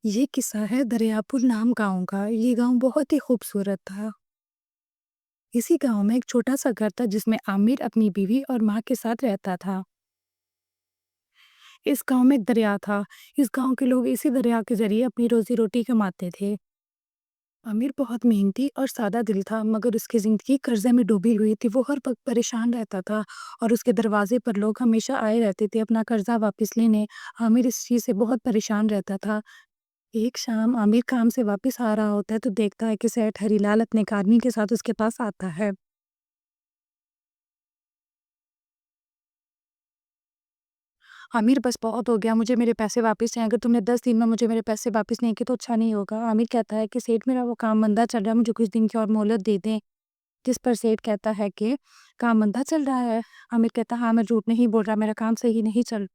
یہ قصہ ہے دریا پور نام گاؤں کا۔ یہ گاؤں بہت ہی خوبصورت تھا۔ اسی گاؤں میں ایک چھوٹا سا گھر تھا جس میں عامر اپنی بیوی اور ماں کے ساتھ رہتا تھا۔ اس گاؤں میں ایک دریا تھا۔ اس گاؤں کے لوگ اسی دریا کے ذریعے اپنی روزی روٹی کماتے تھے۔ عامر بہت محنتی اور سادہ دل تھا، مگر اس کی زندگی قرضے میں ڈوبی ہوئی تھی۔ وہ ہر وقت پریشان رہتا تھا اور اس کے دروازے پر لوگ ہمیشہ آئے رہتے تھے اپنا قرضہ واپس لینے۔ عامر اس چیز سے بہت پریشان رہتا تھا۔ ایک شام عامر کام سے واپس آ رہا ہوتا ہے تو دیکھتا ہے کہ سیٹھ ہری لال اپنے ایک آدمی کے ساتھ اس کے پاس آتا ہے۔ عامر بس بہت ہو گیا، مجھے میرے پیسے واپس چاہیے۔ اگر تم نے 10 دن میں مجھے میرے پیسے واپس نہیں کیے تو اچھا نہیں ہوگا۔ عامر کہتا ہے کہ سیٹھ میرا وہ کام مندہ چل رہا ہے، مجھے کچھ دن کی اور مہلت دے دیں۔ جس پر سیٹھ کہتا ہے کہ کام مندہ چل رہا ہے۔ عامر کہتا ہے ہاں، میں جھوٹ نہیں بول رہا، میرا کام صحیح نہیں چل۔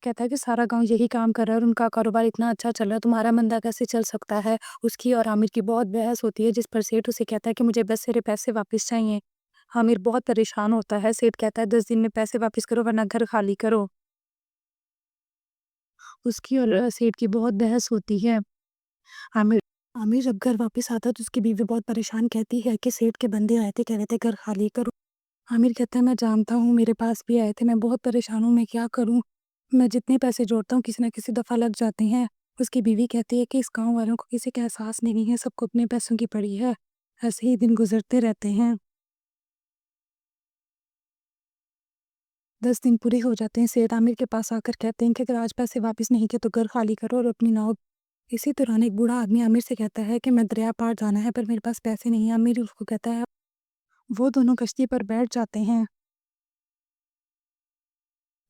کہتا ہے کہ سارا گاؤں یہی کام کر رہا ہے اور ان کا کاروبار اتنا اچھا چل رہا ہے، تمہارا مندہ کیسے چل سکتا ہے؟ اس کی اور عامر کی بہت بحث ہوتی ہے، جس پر سیٹھ اسے کہتا ہے کہ مجھے بس میرے پیسے واپس چاہیے۔ عامر بہت پریشان ہوتا ہے۔ سیٹھ کہتا ہے 10 دن میں پیسے واپس کرو ورنہ گھر خالی کرو۔ اس کی اور سیٹھ کی بہت بحث ہوتی ہے۔ عامر عامر جب گھر واپس آتا ہے تو اس کی بیوی بہت پریشان کہتی ہے کہ سیٹھ کے بندے آئے تھے، کہہ رہے تھے گھر خالی کرو۔ عامر کہتا ہے میں جانتا ہوں، میرے پاس بھی آئے تھے، میں بہت پریشان ہوں، میں کیا کروں؟ میں جتنے پیسے جوڑتا ہوں کسی نہ کسی دفعہ لگ جاتے ہیں۔ اس کی بیوی کہتی ہے کہ اس گاؤں والوں کو کسی کا احساس نہیں ہے، سب کو اپنے پیسوں کی پڑی ہے، ایسے ہی دن گزرتے رہتے ہیں۔ 10 دن پورے ہو جاتے ہیں۔ سیٹھ عامر کے پاس آ کر کہتے ہیں کہ اگر آج پیسے واپس نہیں کیے تو گھر خالی کرو اور اپنی ناؤ۔ اسی دوران ایک بوڑھا آدمی عامر سے کہتا ہے کہ میں دریا پار جانا ہے پر میرے پاس پیسے نہیں ہیں۔ عامر اس کو کہتا ہے، وہ دونوں کشتی پر بیٹھ جاتے ہیں۔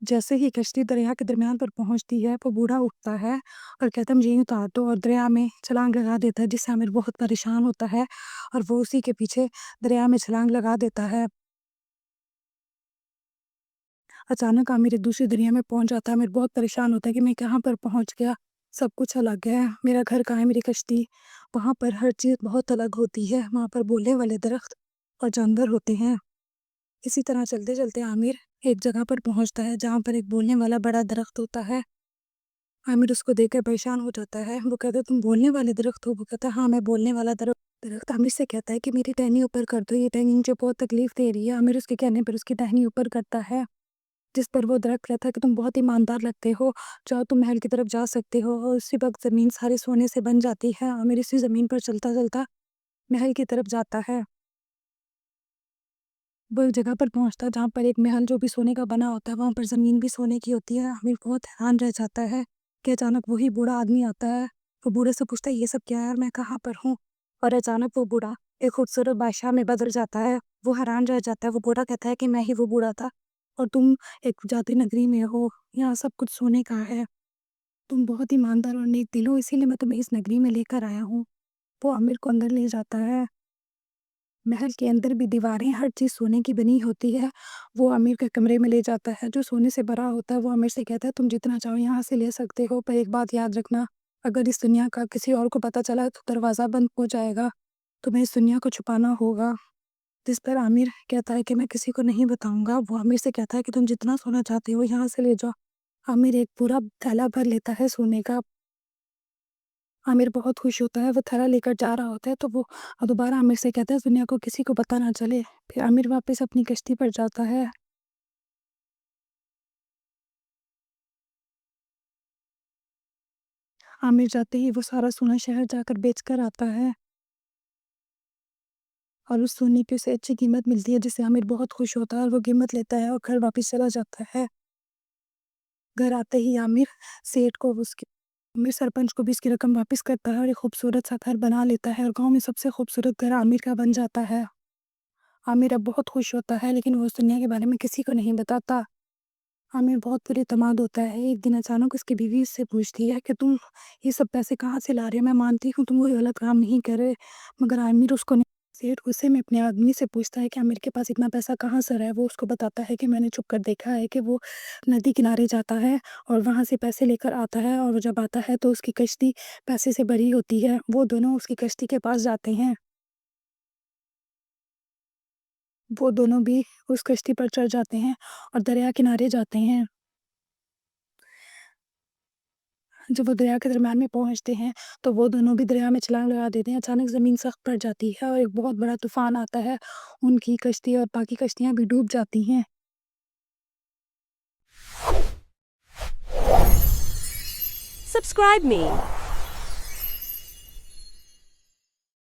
جیسے ہی کشتی دریا کے درمیان پر پہنچتی ہے، وہ بوڑھا اٹھتا ہے اور کہتا ہے مجھے یوں اتار دو، اور دریا میں چھلانگ لگا دیتا ہے، جس سے عامر بہت پریشان ہوتا ہے اور وہ اسی کے پیچھے دریا میں چھلانگ لگا دیتا ہے۔ اچانک عامر ایک دوسری دریا میں پہنچ جاتا ہے۔ عامر بہت پریشان ہوتا ہے کہ میں کہاں پر پہنچ گیا، سب کچھ الگ ہے، میرا گھر کہاں ہے، میری کشتی؟ وہاں پر ہر چیز بہت الگ ہوتی ہے، وہاں پر بولنے والے درخت اور جانور ہوتے ہیں۔ اسی طرح چلتے چلتے عامر ایک جگہ پر پہنچتا ہے جہاں پر ایک بولنے والا بڑا درخت ہوتا ہے۔ عامر اس کو دیکھ کر پریشان ہو جاتا ہے۔ وہ کہتا ہے تم بولنے والے درخت ہو؟ وہ کہتا ہے ہاں، میں بولنے والا درخت عامر سے کہتا ہے کہ میری ٹہنی اوپر کر دو، یہ ٹہنی مجھے بہت تکلیف دے رہی ہے۔ عامر اس کے کہنے پر اس کی ٹہنی اوپر کرتا ہے، جس پر وہ درخت کہتا ہے کہ تم بہت ایماندار لگتے ہو، چاہو تم محل کی طرف جا سکتے ہو۔ اور اسی وقت زمین سارے سونے سے بن جاتی ہے۔ عامر اسی زمین پر چلتا چلتا محل کی طرف جاتا ہے۔ وہ ایک جگہ پر پہنچتا ہے جہاں پر ایک محل جو بھی سونے کا بنا ہوتا ہے، وہاں پر زمین بھی سونے کی ہوتی ہے۔ عامر بہت حیران رہ جاتا ہے کہ اچانک وہی بوڑھا آدمی آتا ہے۔ وہ بوڑھے سے پوچھتا ہے یہ سب کیا ہے اور میں کہاں پر ہوں؟ اور اچانک وہ بوڑھا ایک خوبصورت بادشاہ میں بدل جاتا ہے۔ وہ حیران رہ جاتا ہے۔ وہ بوڑھا کہتا ہے کہ میں ہی وہ بوڑھا تھا اور تم ایک جادوئی نگری میں ہو، یہاں سب کچھ سونے کا ہے، تم بہت ایماندار اور نیک دل ہو، اسی لیے میں تمہیں اس نگری میں لے کر آیا ہوں۔ وہ عامر کو اندر لے جاتا ہے۔ محل کے اندر بھی دیواریں ہر چیز سونے کی بنی ہوتی ہے۔ وہ عامر کے کمرے میں لے جاتا ہے جو سونے سے بھرا ہوتا ہے۔ وہ عامر سے کہتا ہے تم جتنا چاہو یہاں سے لے سکتے ہو، پر ایک بات یاد رکھنا، اگر اس دنیا کا کسی اور کو پتہ چلا تو دروازہ بند ہو جائے گا، تمہیں اس دنیا کو چھپانا ہوگا۔ جس پر عامر کہتا ہے کہ میں کسی کو نہیں بتاؤں گا۔ وہ عامر سے کہتا ہے کہ تم جتنا سونا چاہتے ہو یہاں سے لے جاؤ۔ عامر ایک پورا تھیلا بھر لیتا ہے سونے کا۔ عامر بہت خوش ہوتا ہے، وہ تھیلا لے کر جا رہا ہوتا ہے تو وہ دوبارہ عامر سے کہتا ہے اس دنیا کو کسی کو پتہ نہ چلے۔ پھر عامر واپس اپنی کشتی پر جاتا ہے۔ عامر جاتے ہی وہ سارا سونا شہر جا کر بیچ کر آتا ہے اور اس سونے کی اسے اچھی قیمت ملتی ہے، جس سے عامر بہت خوش ہوتا ہے اور وہ قیمت لیتا ہے اور گھر واپس چلا جاتا ہے۔ گھر آتے ہی عامر سیٹھ کو عامر سرپنچ کو بھی اس کی رقم واپس کرتا ہے اور ایک خوبصورت سا گھر بنا لیتا ہے اور گاؤں میں سب سے خوبصورت گھر عامر کا بن جاتا ہے۔ عامر اب بہت خوش ہوتا ہے لیکن وہ اس دنیا کے بارے میں کسی کو نہیں بتاتا۔ عامر بہت پر اعتماد ہوتا ہے۔ ایک دن اچانک اس کی بیوی اس سے پوچھتی ہے کہ تم یہ سب پیسے کہاں سے لا رہے ہو؟ میں مانتی ہوں تم وہ غلط کام نہیں کر رہے، مگر عامر اس کو نہیں۔ سیٹھ غصے میں اپنے آدمی سے پوچھتا ہے کہ عامر کے پاس اتنا پیسہ کہاں سے رہا ہے؟ وہ اس کو بتاتا ہے کہ میں نے چھپ کر دیکھا ہے کہ وہ ندی کنارے جاتا ہے اور وہاں سے پیسے لے کر آتا ہے، اور وہ جب آتا ہے تو اس کی کشتی پیسے سے بھری ہوتی ہے۔ وہ دونوں اس کی کشتی کے پاس جاتے ہیں۔ وہ دونوں بھی اس کشتی پر چڑھ جاتے ہیں اور دریا کنارے جاتے ہیں۔ جب وہ دریا کے درمیان میں پہنچتے ہیں تو وہ دونوں بھی دریا میں چھلانگ لگا دیتے ہیں. اچانک زمین سخت پڑ جاتی ہے اور ایک بہت بڑا طوفان آتا ہے. ان کی کشتی اور باقی کشتیاں بھی ڈوب جاتی ہیں. Subscribe me.